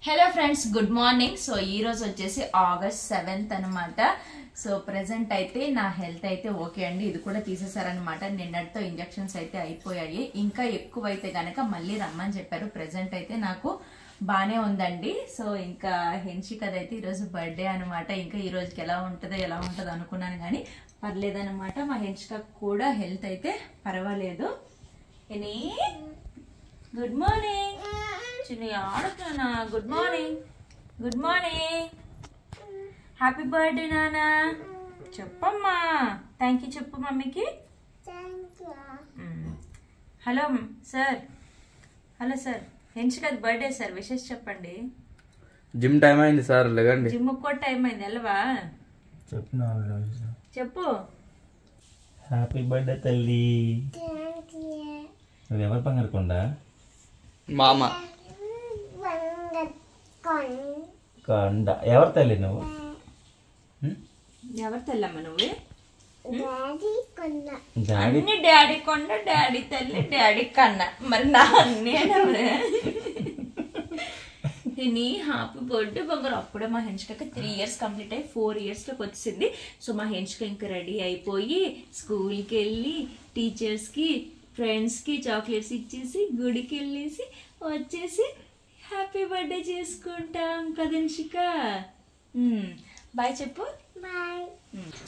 Hello friends, good morning. So ఈ రోజు వచ్చేసి August 7th అనమాట. సో ప్రెసెంట్ అయితే నా హెల్త్ అయితే ఓకే అండి. ఇది కూడా తీసేసారనమాట. నిన్నటితో ఇంజెక్షన్స్ అయితే అయిపోయాయి. ఇంకా ఎక్కువైతే గనక మళ్ళీ రమ్మని చెప్పారు. ప్రెసెంట్ అయితే నాకు బానే ఉందండి. సో ఇంకా హెన్షికదైతే ఈరోజు బర్త్డే అనమాట. ఇంకా ఈ రోజుకి ఎలా ఉంటుందో అనుకున్నాను, కానీ పర్లేదనమాట. మా హెన్షిక కూడా హెల్త్ అయితే పర్వాలేదు. గుడ్ మార్నింగ్ చిన్న ఆడుతున్నా. Good morning, good morning, happy birthday నానా. చెప్పమ్మా, థ్యాంక్ యూ చెప్పు మమ్మీకి. హలో సార్, హలో సార్, హెన్షికది బర్త్డే సార్, విషెస్ చెప్పండి. జిమ్ టైం అయింది సార్, లేదండి. జిమ్ కూడా టైం అయింది, వెళ్ళవా? చెప్పు. హ్యాపీ బర్త్డే తల్లి. నువ్వెవరు పంగరకుండా? మామ కొండ. ఎవరు తల్లి నువ్వు? ఎవరు తెల్లమ్మ నువ్వు? డాడీ. డాడీ కొండ, డాడీ తల్లి, డాడీ కన్నా. మరి నా నేనెవరే? హ్యాపీ బర్త్డే బంగారు. అప్పుడే మా హెన్షికకి 3 years కంప్లీట్ అయ్యి 4 years లోకి వచ్చింది. సో మా హెన్షిక ఇంకా రెడీ అయిపోయి స్కూల్కి వెళ్ళి టీచర్స్కి ఫ్రెండ్స్కి చాక్లెట్స్ ఇచ్చేసి గుడికి వెళ్ళేసి వచ్చేసి హ్యాపీ బర్త్డే చేసుకుంటాం కదా హెన్షిక. బాయ్ చెప్పు.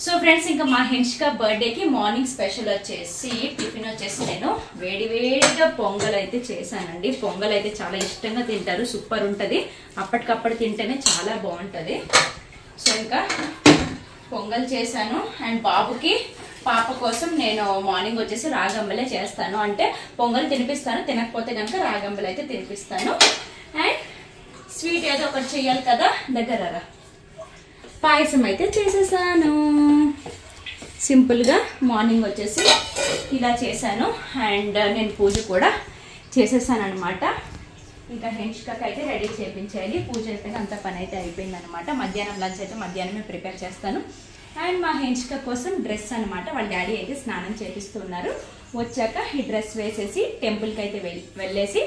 సో ఫ్రెండ్స్, ఇంకా మా హెన్షిక బర్త్డేకి మార్నింగ్ స్పెషల్ వచ్చేసి టిఫిన్ వచ్చేసి నేను వేడివేడిగా పొంగల్ అయితే చేశానండి. పొంగల్ అయితే చాలా ఇష్టంగా తింటారు, సూపర్ ఉంటుంది. అప్పటికప్పుడు తింటేనే చాలా బాగుంటుంది. సో ఇంకా పొంగల్ చేశాను. అండ్ బాబుకి పాప కోసం నేను మార్నింగ్ వచ్చేసి రాగంబలే చేస్తాను. అంటే పొంగల్ తినిపిస్తాను, తినకపోతే కనుక రాగంబలు అయితే తినిపిస్తాను. అండ్ స్వీట్ ఏదో ఒకటి చెయ్యాలి కదా. దగ్గర పాయసం అయితే చేసేసాను సింపుల్గా. మార్నింగ్ వచ్చేసి ఇలా చేశాను. అండ్ నేను పూజ కూడా చేసేసాను అనమాట. ఇంకా హెన్షికకి అయితే రెడీ చేయించాలి. పూజ అయిపోయిన అంత పని అయితే అయిపోయింది అనమాట. మధ్యాహ్నం లంచ్ అయితే మధ్యాహ్నమే ప్రిపేర్ చేస్తాను. అండ్ మా హెన్షిక కోసం డ్రెస్ అనమాట. వాళ్ళ డాడీ అయితే స్నానం చేపిస్తున్నారు. వచ్చాక ఈ డ్రెస్ వేసేసి టెంపుల్కి అయితే వెళ్ళేసి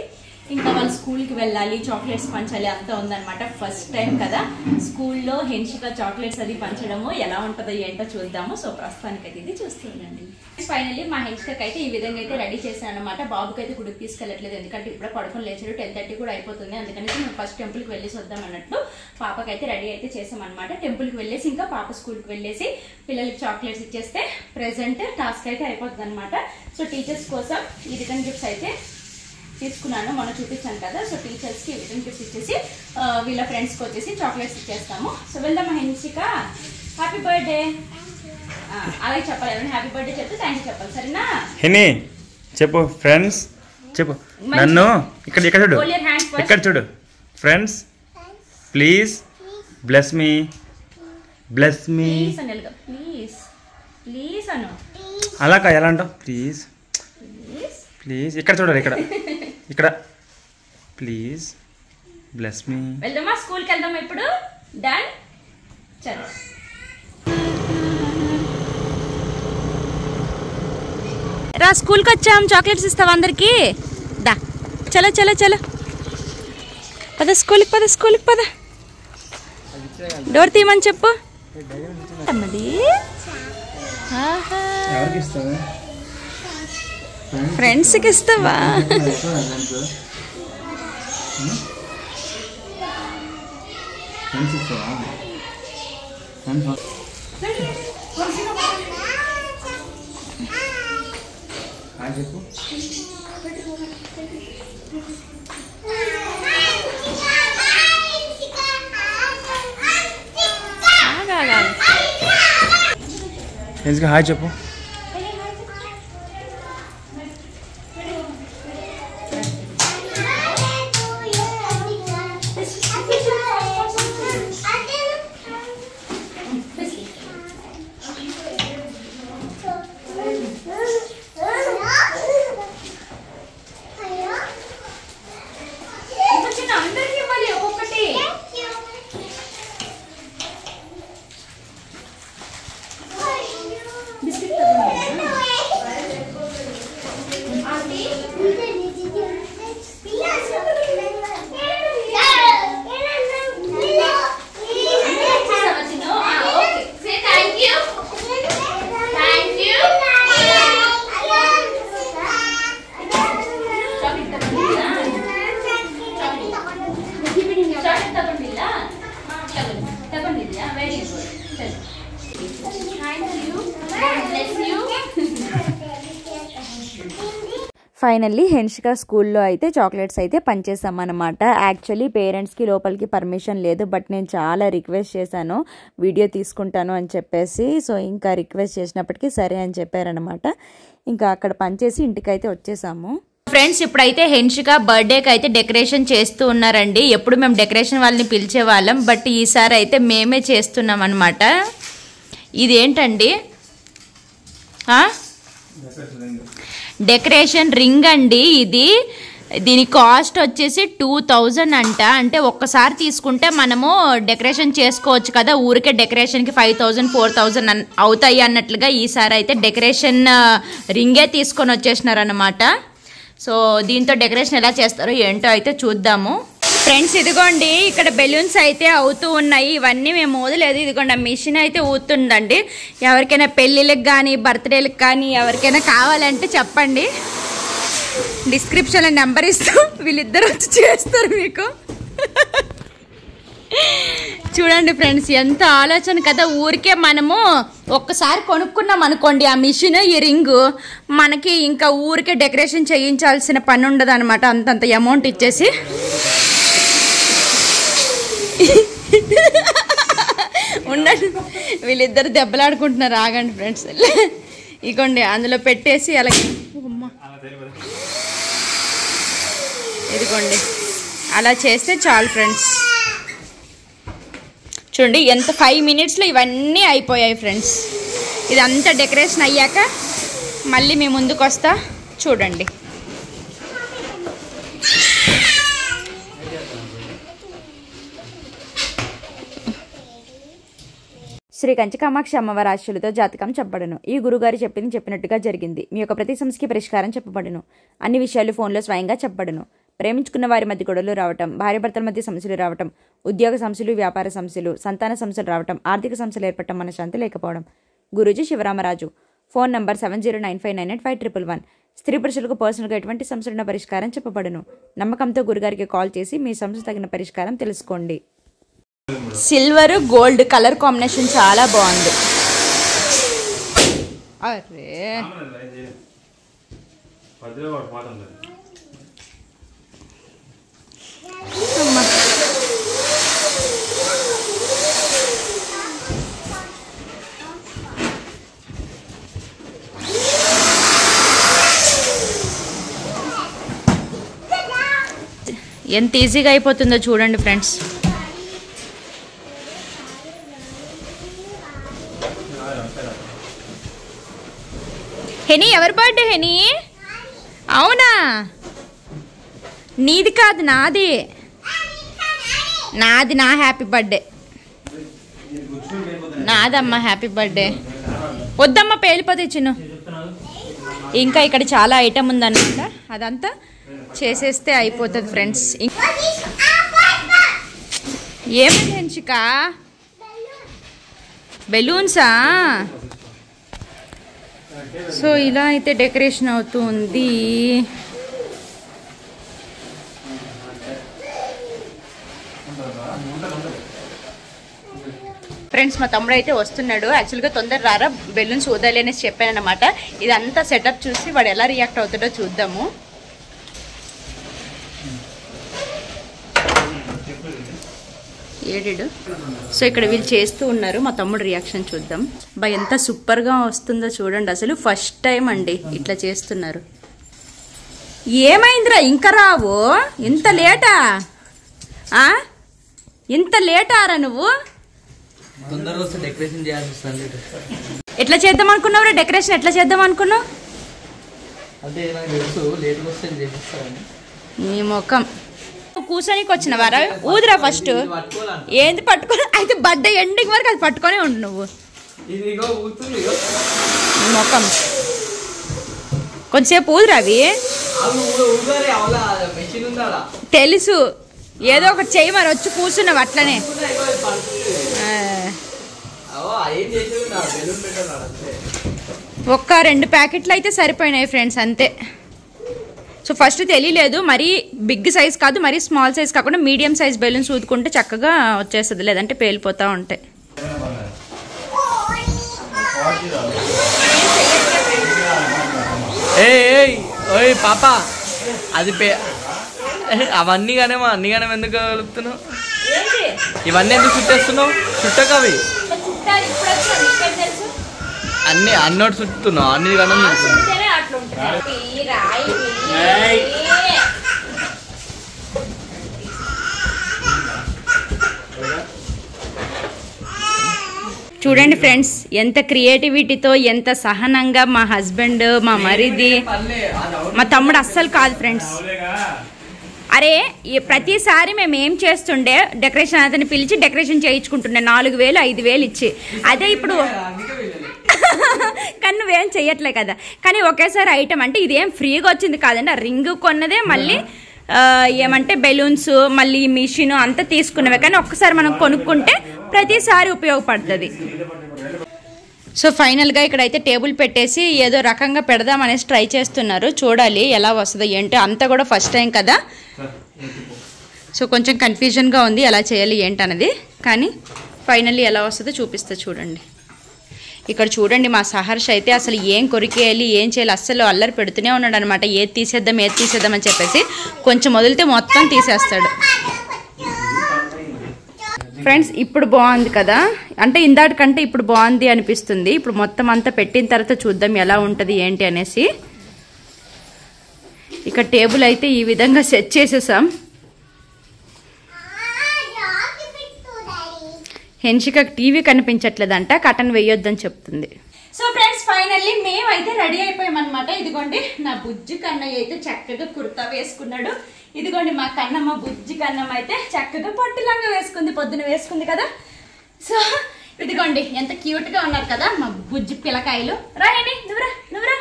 ఇంకా వాళ్ళు స్కూల్కి వెళ్ళాలి, చాక్లెట్స్ పంచాలి అంతా ఉందన్నమాట. ఫస్ట్ టైం కదా స్కూల్లో హెన్షిక చాక్లెట్స్ అది పంచడము, ఎలా ఉంటుందో ఏంటో చూద్దాము. సో ప్రస్తుతానికి అయితే ఇది చూస్తుండండి. ఫైనల్లీ మా హెన్షికకి అయితే ఈ విధంగా అయితే రెడీ చేశాను అనమాట. బాబుకి అయితే గుడికి తీసుకెళ్ళట్లేదు, ఎందుకంటే ఇప్పుడే పడుకొని లేచాడు. 10:30 కూడా అయిపోతుంది. అందుకని మేము ఫస్ట్ టెంపుల్కి వెళ్ళేసి వద్దాం అన్నట్లు పాపకైతే రెడీ అయితే చేసామన్నమాట. టెంపుల్కి వెళ్ళేసి ఇంకా పాప స్కూల్కి వెళ్ళేసి పిల్లలకి చాక్లెట్స్ ఇచ్చేస్తే ప్రెజెంట్ టాస్క్ అయితే అయిపోతుంది అనమాట. సో టీచర్స్ కోసం ఈ రిటర్న్ గిఫ్ట్స్ అయితే తీసుకున్నాను, మొన్న చూపించాను కదా. సో టీచర్స్కి రిటర్న్ గిఫ్ట్స్ ఇచ్చేసి వీళ్ళ ఫ్రెండ్స్కి వచ్చేసి చాక్లెట్స్ ఇచ్చేస్తాము. సో వెళ్దామా హెన్షిక. హ్యాపీ బర్త్డే అలాగే చెప్పాలి. ఎవరైనా హ్యాపీ బర్త్డే చెప్తే థ్యాంక్ యూ చెప్పాలి, సరేనా? హెనీ చెప్పు. ఫ్రెండ్స్ చెప్పు. నన్ను ఇక్కడ ఇక్కడ చూడు, ఇక్కడ చూడు. Friends please bless me, bless me. Please please అను. అలా ఎలా అంటావు? Please please. ఇక్కడ చూడాలి, ఇక్కడ ఇక్కడ. Please bless me. వెళ్దామా స్కూల్కి వెళ్దామా ఇప్పుడు? డన్. చలో రా, స్కూల్కి వచ్చాం. చాక్లెట్స్ ఇస్తావా అందరికి? దా చలో చలో చలో పద, స్కూల్కి పద, స్కూల్కి పద. డోర్ తీయమని చెప్పు. అమ్మది ఫ్రెండ్స్కి ఇస్తావా? హాయ్ చెప్పు. బిస్కెట్ ఫైనల్లీ హెన్షిక స్కూల్లో అయితే చాక్లెట్స్ అయితే పంచేసామన్నమాట. యాక్చువల్లీ పేరెంట్స్కి లోపలికి పర్మిషన్ లేదు, బట్ నేను చాలా రిక్వెస్ట్ చేశాను వీడియో తీసుకుంటాను అని చెప్పేసి. సో ఇంకా రిక్వెస్ట్ చేసినప్పటికీ సరే అని చెప్పారనమాట. ఇంకా అక్కడ పంచేసి ఇంటికైతే వచ్చేసాము. ఫ్రెండ్స్ ఇప్పుడైతే హెన్షిక బర్త్డేకి అయితే డెకరేషన్ చేస్తూ ఉన్నారండి. ఎప్పుడు మేము డెకరేషన్ వాళ్ళని పిలిచే వాళ్ళం, బట్ ఈసారి అయితే మేమే చేస్తున్నాం అనమాట. ఇదేంటండి? డెకరేషన్ రింగ్ అండి. దీని కాస్ట్ వచ్చేసి 2000 అంట. అంటే ఒక్కసారి తీసుకుంటే మనము డెకరేషన్ చేసుకోవచ్చు కదా, ఊరికే డెకరేషన్కి 5000 4000 అవుతాయి అన్నట్లుగా ఈసారి అయితే డెకరేషన్ రింగే తీసుకొని వచ్చేసినారు అనమాట. సో దీంతో డెకరేషన్ ఎలా చేస్తారో ఏంటో అయితే చూద్దాము. ఫ్రెండ్స్ ఇదిగోండి ఇక్కడ బెలూన్స్ అయితే అవుతూ ఉన్నాయి. ఇవన్నీ మేము వదలేదు. ఇదిగోండి ఆ మిషన్ అయితే ఊతుందండి. ఎవరికైనా పెళ్ళిళ్ళకి కానీ బర్త్డేలకు కానీ ఎవరికైనా కావాలంటే చెప్పండి, డిస్క్రిప్షన్లో నెంబర్ ఇస్తాం, వీళ్ళిద్దరు వచ్చి చేస్తారు మీకు. చూడండి ఫ్రెండ్స్ ఎంత ఆలోచన కదా. ఊరికే మనము ఒక్కసారి కొనుక్కున్నాం అనుకోండి ఆ మిషన్, ఈ రింగు, మనకి ఇంకా ఊరికే డెకరేషన్ చేయించాల్సిన పని ఉండదు అనమాట. అంతంత అమౌంట్ ఇచ్చేసి ఉండండి, వీళ్ళిద్దరు దెబ్బలాడుకుంటున్నారు. ఆగండి ఫ్రెండ్స్. ఇగోండి అందులో పెట్టేసి అలాగే ఇదిగోండి అలా చేస్తే చాలు ఫ్రెండ్స్. చూడండి ఎంత 5 minutesలో ఇవన్నీ అయిపోయాయి ఫ్రెండ్స్. ఇదంతా డెకరేషన్ అయ్యాక మళ్ళీ మీ ముందుకు వస్తా చూడండి. శ్రీ కంచికామాక్షి అమ్మవారి ఆశీస్సులతో జాతకం చెప్పబడును. ఈ గురుగారు చెప్పినట్టుగా జరిగింది. మీ యొక్క ప్రతి సమస్యకి పరిష్కారం చెప్పబడును. అన్ని విషయాలు ఫోన్లో స్వయంగా చెప్పబడును. ప్రేమించుకున్న వారి మధ్య గొడవలు రావటం, భార్యాభర్తల మధ్య సమస్యలు రావటం, ఉద్యోగ సమస్యలు, వ్యాపార సమస్యలు, సంతాన సమస్యలు రావటం, ఆర్థిక సమస్యలు ఏర్పడటం, మనశ్శాంతి లేకపోవడం. గురూజీ శివరామరాజు. Phone number 7095985111. స్త్రీ పురుషులకు పర్సనల్గా ఎటువంటి సమస్యలున్న పరిష్కారం చెప్పబడును. నమ్మకంతో గురుగారికి కాల్ చేసి మీ సమస్య తగిన పరిష్కారం తెలుసుకోండి. సిల్వర్ గోల్డ్ కలర్ కాంబినేషన్ చాలా బాగుంది. అరే ఎంత ఈజీగా అయిపోతుందో చూడండి ఫ్రెండ్స్. హెనీ ఎవరి బర్త్డే హెనీ? అవునా, నీది కాదు నాది. నా హ్యాపీ బర్త్డే నాదమ్మా. Happy birthday. వద్దమ్మా పేలిపోతే చిన్ను. ఇంకా ఇక్కడ చాలా ఐటమ్ ఉందన్నమాట, అదంతా చేసేస్తే అయిపోతుంది ఫ్రెండ్స్. ఏమైంది హెన్షిక? బెలూన్సా? సో ఇలా అయితే డెకరేషన్ అవుతూ ఉంది. ఫ్రెండ్స్ మా తమ్ముడు అయితే వస్తున్నాడు. యాక్చువల్గా తొందర రారా బెలూన్స్ వదాలి అనేసి చెప్పాను అనమాట. ఇదంతా సెటప్ చూసి వాడు ఎలా రియాక్ట్ అవుతాడో చూద్దాము. ఏడు. సో ఇక్కడ వీళ్ళు చేస్తూ ఉన్నారు, మా తమ్ముడు రియాక్షన్ చూద్దాం. బా ఎంత సూపర్గా వస్తుందో చూడండి. అసలు ఫస్ట్ టైం అండి ఇట్లా చేస్తున్నారు. ఏమైందిరా ఇంకా రావు? ఇంత లేటా? ఇంత లేటారా నువ్వు? ఎట్లా చేద్దాం అనుకున్నావురా డెకరేషన్? ఎట్లా చేద్దాం అనుకున్నావు? నీ ముఖం. కూర్చొనికి వచ్చిన వారా? ఊదిరా ఫస్ట్. ఏంది పట్టుకొని? అయితే బర్త్డే ఎండింగ్ వరకు అది పట్టుకొనే ఉండు నువ్వు. ముఖం కొంచెంసేపు ఊదిరా. అవి తెలుసు, ఏదో ఒకటి చెయ్యి మరి. వచ్చి కూర్చున్నావు అట్లనే. ఒక్క 2 ప్యాకెట్లు అయితే సరిపోయినాయి ఫ్రెండ్స్, అంతే. సో ఫస్ట్ తెలియలేదు, మరీ బిగ్ సైజ్ కాదు, మరీ స్మాల్ సైజ్ కాకుండా మీడియం సైజ్ బెలూన్స్ ఊదుకుంటే చక్కగా వచ్చేస్తుంది, లేదంటే పేలిపోతూ ఉంటాయి. ఓయ్ పాప అది అవన్నీ కానీ ఎందుకు కలుపుతున్నావు? ఇవన్నీ ఎందుకు చుట్టేస్తున్నావు? చుట్టకు అవి అన్నోటి చుట్టుతున్నావు, అన్ని కానీ చూడండి ఫ్రెండ్స్, ఎంత క్రియేటివిటీతో ఎంత సహనంగా మా హస్బెండ్, మా మరిది, మా తమ్ముడు అస్సలు కాదు ఫ్రెండ్స్. అరే ప్రతిసారి మేము ఏం చేస్తుండే, డెకరేషన్ అతన్ని పిలిచి డెకరేషన్ చేయించుకుంటుండే 4,000 5,000 ఇచ్చి. అదే ఇప్పుడు కానీ నువ్వేం చెయ్యట్లే కదా. కానీ ఒకేసారి ఐటమ్ అంటే ఇదేం ఫ్రీగా వచ్చింది కాదండి, ఆ రింగ్ కొన్నదే, మళ్ళీ ఏమంటే బెలూన్స్, మళ్ళీ మిషన్ అంతా తీసుకున్నవే. కానీ ఒక్కసారి మనం కొనుక్కుంటే ప్రతిసారి ఉపయోగపడుతుంది. సో ఫైనల్గా ఇక్కడైతే టేబుల్ పెట్టేసి ఏదో రకంగా పెడదామనేసి ట్రై చేస్తున్నారు. చూడాలి ఎలా వస్తుందో ఏంటో, అంతా కూడా ఫస్ట్ టైం కదా. సో కొంచెం కన్ఫ్యూజన్గా ఉంది ఎలా చేయాలి ఏంటన్నది. కానీ ఫైనల్లీ ఎలా వస్తుందో చూపిస్తా చూడండి. ఇక్కడ చూడండి మా సహర్ష్ అయితే అసలు ఏం కొరికేయాలి ఏం చేయాలి అస్సలు అల్లరి పెడుతూనే ఉన్నాడు అనమాట. ఏది తీసేద్దాం అని చెప్పేసి కొంచెం వదిలితే మొత్తం తీసేస్తాడు. ఫ్రెండ్స్ ఇప్పుడు బాగుంది కదా, అంటే ఇందాటికంటే ఇప్పుడు బాగుంది అనిపిస్తుంది. ఇప్పుడు మొత్తం అంతా పెట్టిన తర్వాత చూద్దాం ఎలా ఉంటుంది ఏంటి అనేసి. ఇక్కడ టేబుల్ అయితే ఈ విధంగా సెట్ చేసేసాం. హెన్షికకు టీవీ కనిపించట్లేదంట, కటన్ వేయొద్దని చెప్తుంది. సో ఫ్రెండ్స్ ఫైనల్లీ మేమైతే రెడీ అయిపోయామన్నమాట. ఇదిగోండి నా బుజ్జి కన్నయ్య అయితే చక్కగా కుర్తా వేసుకున్నాడు. ఇదిగోండి మా కన్నమ్మ బుజ్జి కన్నమ్మ అయితే చక్కగా పట్టులంగా వేసుకుంది, పొద్దున వేసుకుంది కదా. సో ఇదిగోండి ఎంత క్యూట్ గా ఉన్నారు కదా మా బుజ్జి పిల్లకాయలు. రాయండి నువ్వురా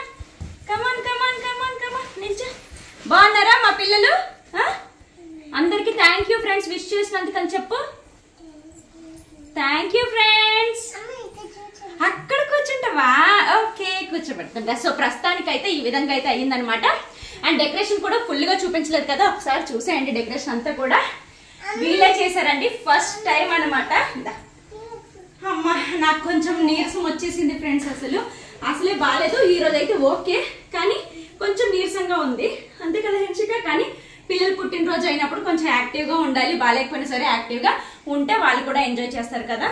కమాన్ నిల్చో. బాగున్నారా మా పిల్లలు? అందరికి థ్యాంక్ యూ ఫ్రెండ్స్, విష్ చేసినందుకని చెప్పు. Thank you friends. అక్కడ కూర్చుంటావా? ఓకే కూర్చోబెడుతుంటా. సో ప్రస్తుతానికి అయితే ఈ విధంగా అయితే అయ్యిందనమాట. అండ్ డెకరేషన్ కూడా ఫుల్ గా చూపించలేదు కదా, ఒకసారి చూసేయండి. డెకరేషన్ అంతా కూడా వీళ్ళే చేశారండి, ఫస్ట్ టైం అనమాట. అమ్మా నాకు కొంచెం నీరసం వచ్చేసింది ఫ్రెండ్స్, అసలే బాగాలేదు. ఈ రోజు అయితే ఓకే, కానీ కొంచెం నీరసంగా ఉంది అంతే కదా హెన్షిక. కానీ పిల్లలు పుట్టినరోజు అయినప్పుడు కొంచెం యాక్టివ్గా ఉండాలి, బాగాలేకపోయినా సరే యాక్టివ్గా ఉంటే వాళ్ళు కూడా ఎంజాయ్ చేస్తారు కదా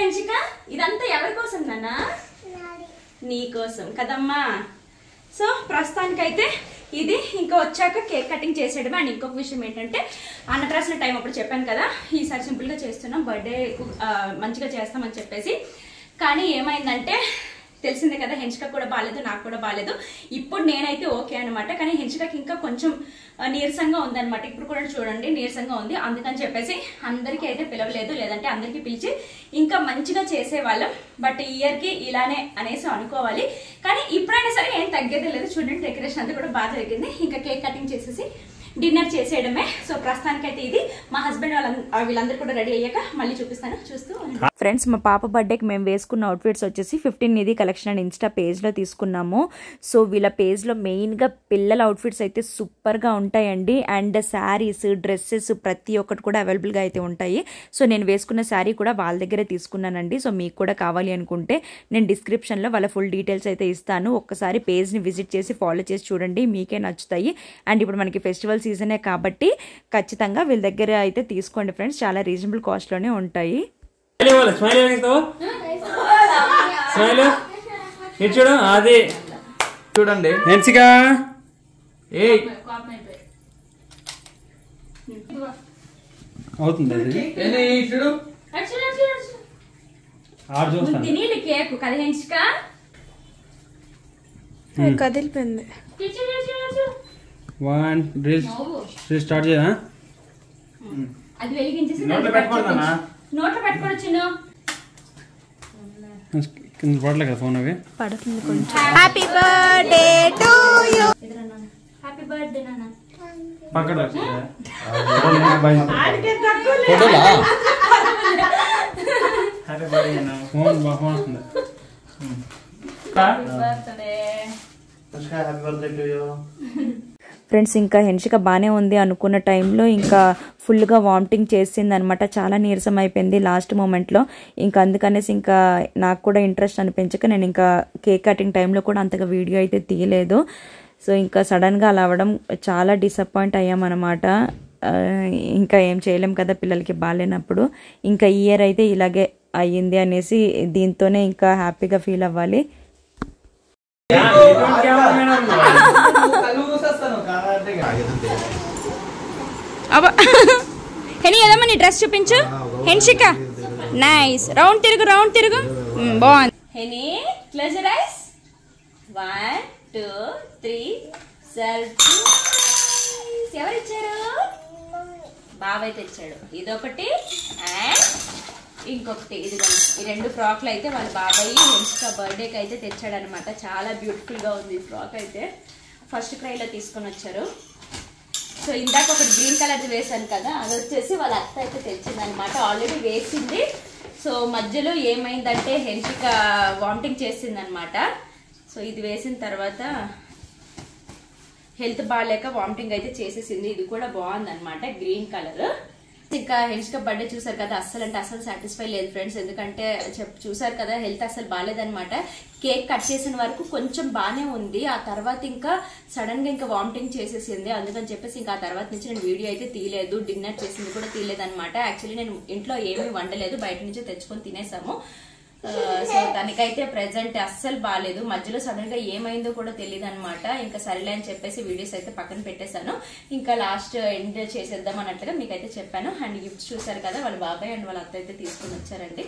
హెన్షిక. ఇదంతా ఎవరి కోసం నాన్న? నీ కోసం కదమ్మా. సో ప్రస్తుతానికైతే ఇది ఇంకా వచ్చాక కేక్ కటింగ్ చేసేయడమే. అండ్ ఇంకొక విషయం ఏంటంటే అన్నప్రాసన టైం అప్పుడు చెప్పాను కదా, ఈసారి సింపుల్గా చేస్తున్నాం, బర్త్డే మంచిగా చేస్తామని చెప్పేసి. కానీ ఏమైందంటే తెలిసిందే కదా, హెన్షిక కూడా బాగాలేదు, నాకు కూడా బాగాలేదు. ఇప్పుడు నేనైతే ఓకే అనమాట, కానీ హెన్షికకి ఇంకా కొంచెం నీరసంగా ఉందన్నమాట. ఇప్పుడు కూడా చూడండి నీరసంగా ఉంది. అందుకని చెప్పేసి అందరికీ అయితే పిలవలేదు, లేదంటే అందరికీ పిలిచి ఇంకా మంచిగా చేసేవాళ్ళం. బట్ ఈ ఇయర్కి ఇలానే అనేసి అనుకోవాలి. కానీ ఇప్పుడైనా సరే ఏం తగ్గేదే లేదు. చూడండి డెకరేషన్ అంతా కూడా బాగా జరిగింది. ఇంకా కేక్ కటింగ్ చేసేసి డిన్నర్ చేసేయడమే. సో ప్రస్తుతానికైతే ఇది మా హస్బెండ్ వీళ్ళందరూ కూడా రెడీ అయ్యాక మళ్ళీ చూపిస్తాను, చూస్తూ. ఫ్రెండ్స్ మా పాప బర్త్డేకి మేము వేసుకున్న అవుట్ఫిట్స్ వచ్చేసి 15 నిధి కలెక్షన్ అండ్ ఇన్స్టా పేజ్లో తీసుకున్నాము. సో వీళ్ళ పేజ్లో మెయిన్గా పిల్లల అవుట్ఫిట్స్ అయితే సూపర్గా ఉంటాయండి. అండ్ శారీస్, డ్రెస్సెస్ ప్రతి ఒక్కటి కూడా అవైలబుల్గా అయితే ఉంటాయి. సో నేను వేసుకున్న శారీ కూడా వాళ్ళ దగ్గరే తీసుకున్నానండి. సో మీకు కూడా కావాలి అనుకుంటే నేను డిస్క్రిప్షన్లో వాళ్ళ ఫుల్ డీటెయిల్స్ అయితే ఇస్తాను. ఒక్కసారి పేజ్ని విజిట్ చేసి ఫాలో చేసి చూడండి, మీకే నచ్చుతాయి. అండ్ ఇప్పుడు మనకి ఫెస్టివల్ సీజనే కాబట్టి ఖచ్చితంగా వీళ్ళ దగ్గర అయితే తీసుకోండి ఫ్రెండ్స్, చాలా రీజనబుల్ కాస్ట్లోనే ఉంటాయి. చూడు అది చూడండి హెన్షికా. అవుతుంది చూడు కేక్ కదా హెన్షిక, కదిలిపోయింది. స్టార్ట్ చేయదా? అది వెలిగించేసి నోట్లో పెట్టుకోండి. నోట్లో పెట్టుకోండి చిన్న. కింద పడలే కదా ఫోన్ అవి. పడుతుంది కొంచెం. Happy birthday to you. Happy birthday నాన్న. పక్కన ఫోన్ ఫోన్ వస్తుంది. ఫ్రెండ్స్ ఇంకా హెన్షిక బాగానే ఉంది అనుకున్న టైంలో ఇంకా ఫుల్గా వామిటింగ్ చేసింది అనమాట. చాలా నీరసం అయిపోయింది లాస్ట్ మూమెంట్లో. ఇంకా అందుకనేసి ఇంకా నాకు కూడా ఇంట్రెస్ట్ అనిపించక నేను ఇంకా కేక్ కటింగ్ టైంలో కూడా అంతగా వీడియో అయితే తీయలేదు. సో ఇంకా సడన్గా అలా అవ్వడం చాలా డిసప్పాయింట్ అయ్యామన్నమాట. ఇంకా ఏం చేయలేం కదా పిల్లలకి బాగాలేనప్పుడు. ఇంకా ఈ ఇయర్ అయితే ఇలాగే అయ్యింది అనేసి దీంతోనే ఇంకా హ్యాపీగా ఫీల్ అవ్వాలి. హెని ఏదమ్మా నీ డ్రెస్ చూపించు. హెన్షిక నైస్. రౌండ్ తిరుగు బాగుంది. హెని క్లోజ్ యువర్ ఐస్. 1 2 3 సెల్ఫీ. ఎవరిచ్చారు? బాబాయ్ తెచ్చాడు. ఇదొకటి అండ్ ఇంకొకటి ఇదిగోండి. ఈ 2 ఫ్రాక్లు అయితే వాళ్ళ బాబాయ్ హెన్షిక బర్త్డేకి అయితే తెచ్చాడు అనమాట. చాలా బ్యూటిఫుల్గా ఉంది ఈ ఫ్రాక్ అయితే. ఫస్ట్ క్రైలో తీసుకొని వచ్చారు. సో ఇందాక ఒకటి గ్రీన్ కలర్ది వేసాను కదా, అది వచ్చేసి వాళ్ళ అత్త అయితే తెచ్చింది అనమాట. ఆల్రెడీ వేసింది. సో మధ్యలో ఏమైందంటే హెన్షిక వామిటింగ్ చేసింది అనమాట. సో ఇది వేసిన తర్వాత హెల్త్ బాగాలేక వామిటింగ్ అయితే చేసేసింది. ఇది కూడా బాగుందన్నమాట గ్రీన్ కలర్. ఇంకా హెన్షిక బర్త్డే చూసారు కదా, అస్సలు సాటిస్ఫై లేదు ఫ్రెండ్స్. ఎందుకంటే చూసారు కదా హెల్త్ అస్సలు బాగాలేదనమాట. కేక్ కట్ చేసిన వరకు కొంచెం బాగానే ఉంది. ఆ తర్వాత ఇంకా సడన్ గా ఇంకా వామిటింగ్ చేసేసింది. అందుకని చెప్పేసి ఇంకా ఆ తర్వాత నుంచి నేను వీడియో అయితే తీయలేదు. డిన్నర్ చేసింది కూడా తీయలేదు అనమాట. యాక్చువల్లీ నేను ఇంట్లో ఏమీ వండలేదు, బయట నుంచి తెచ్చుకొని తినేసాము. సో తనకైతే ప్రెసెంట్ అస్సలు బాగాలేదు. మధ్యలో సడన్ గా ఏమైందో కూడా తెలియదు అనమాట. ఇంకా సరేలే అని చెప్పేసి వీడియోస్ అయితే పక్కన పెట్టేశాను. ఇంకా లాస్ట్ ఎండ్ చేసేద్దాం అన్నట్లుగా మీకైతే చెప్పాను. అండ్ గిఫ్ట్స్ చూసారు కదా, వాళ్ళ బాబాయ్ అండ్ వాళ్ళ అత్త అయితే తీసుకుని వచ్చారండి.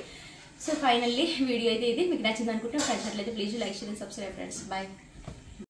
సో ఫైనల్లీ వీడియో అయితే ఇది. మీకు నచ్చింది అనుకుంటే ఫ్రెండ్స్ అట్లయితే please like share and subscribe friends. Bye.